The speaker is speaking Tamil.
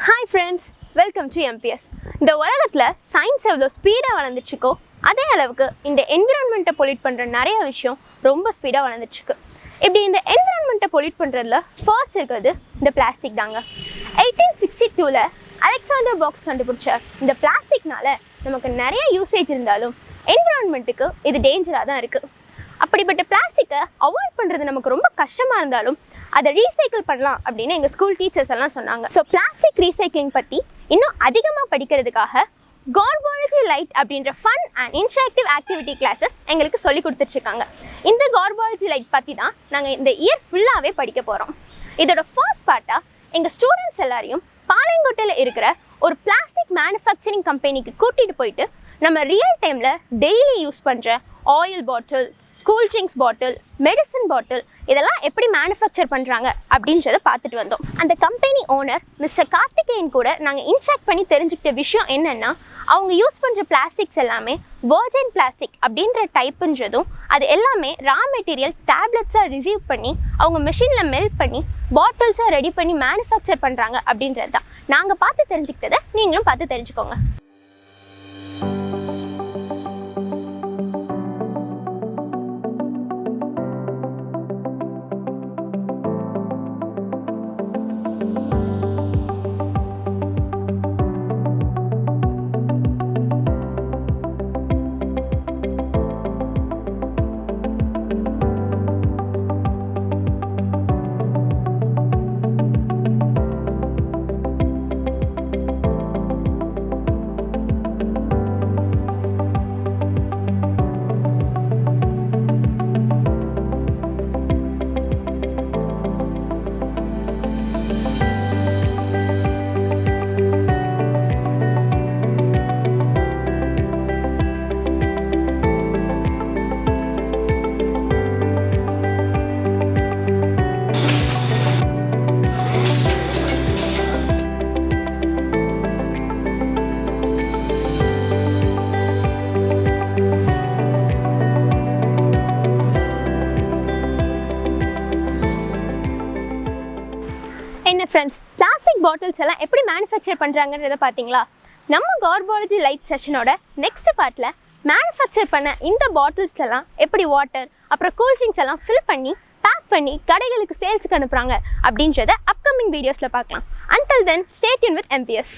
Hi friends, welcome to MPS. இந்த உலகத்துல சயின்ஸ் எவ்வளோ ஸ்பீடாக வளர்ந்துச்சுக்கோ அதே அளவுக்கு இந்த என்விரான்மெண்ட்டை பொல்யூட் பண்ணுற நிறைய விஷயம் ரொம்ப ஸ்பீடாக வளர்ந்துச்சுருக்கு. இப்படி இந்த என்விரான்மெண்ட்டை பொல்யூட் பண்ணுறதுல ஃபர்ஸ்ட் இருக்கிறது இந்த பிளாஸ்டிக் தாங்க. 1862 அலெக்சாண்டர் பாக்ஸ் கண்டுபிடிச்ச இந்த பிளாஸ்டிக்னால நமக்கு நிறைய யூசேஜ் இருந்தாலும் என்விரான்மெண்ட்டுக்கு இது டேஞ்சராக தான் இருக்குது. அப்படிப்பட்ட பிளாஸ்டிக்கை அவாய்ட் பண்ணுறது நமக்கு ரொம்ப கஷ்டமாக இருந்தாலும் அதை ரீசைக்கிள் பண்ணலாம் அப்படின்னு எங்கள் ஸ்கூல் டீச்சர்ஸ் எல்லாம் சொன்னாங்க. ஸோ பிளாஸ்டிக் ரீசைக்ளிங் பற்றி இன்னும் அதிகமாக படிக்கிறதுக்காக Garbology Lite அப்படின்ற fun and interactive activity classes எங்களுக்கு சொல்லி கொடுத்துட்ருக்காங்க. இந்த Garbology Lite பற்றி தான் நாங்கள் இந்த இயர் ஃபுல்லாகவே படிக்க போகிறோம். இதோட ஃபர்ஸ்ட் பார்ட்டாக எங்கள் ஸ்டூடெண்ட்ஸ் எல்லாரையும் பாளையங்கோட்டையில் இருக்கிற ஒரு பிளாஸ்டிக் மேனுஃபேக்சரிங் கம்பெனிக்கு கூட்டிகிட்டு போயிட்டு நம்ம ரியல் டைமில் டெய்லி யூஸ் பண்ணுற oil bottle, cool drinks bottle, medicine bottle இதெல்லாம் எப்படி மேனுஃபேக்சர் பண்ணுறாங்க அப்படின்றத பார்த்துட்டு வந்தோம். அந்த கம்பெனி ஓனர் மிஸ்டர் கார்த்திகேயன் கூட நாங்கள் இன்ட்ராக்ட் பண்ணி தெரிஞ்சுக்கிட்ட விஷயம் என்னென்னா, அவங்க யூஸ் பண்ணுற பிளாஸ்டிக்ஸ் எல்லாமே வர்ஜின் பிளாஸ்டிக் அப்படின்ற டைப்புன்றதும் அது எல்லாமே ரா மெட்டீரியல் டேப்லெட்ஸாக ரிசீவ் பண்ணி அவங்க மிஷினில் மெல்ட் பண்ணி பாட்டில்ஸாக ரெடி பண்ணி மேனுஃபேக்சர் பண்ணுறாங்க அப்படின்றது தான் நாங்கள் பார்த்து தெரிஞ்சுக்கிட்டதை நீங்களும் பார்த்து தெரிஞ்சுக்கோங்க. என்ன ஃப்ரெண்ட்ஸ், பிளாஸ்டிக் பாட்டில்ஸ் எல்லாம் எப்படி மேனுஃபேக்சர் பண்ணுறாங்கன்றத பார்த்தீங்களா? நம்ம Garbology Lite செஷனோட நெக்ஸ்ட் பார்ட்டில் மேனுஃபேக்சர் பண்ண இந்த பாட்டில்ஸ்லாம் எப்படி வாட்டர் அப்புறம் கூல் ட்ரிங்க்ஸ் எல்லாம் ஃபில் பண்ணி பேக் பண்ணி கடைகளுக்கு சேல்ஸுக்கு அனுப்புகிறாங்க அப்படின்றத அப்கமிங் வீடியோஸில் பார்க்கலாம். Until then, stay tuned with MPS.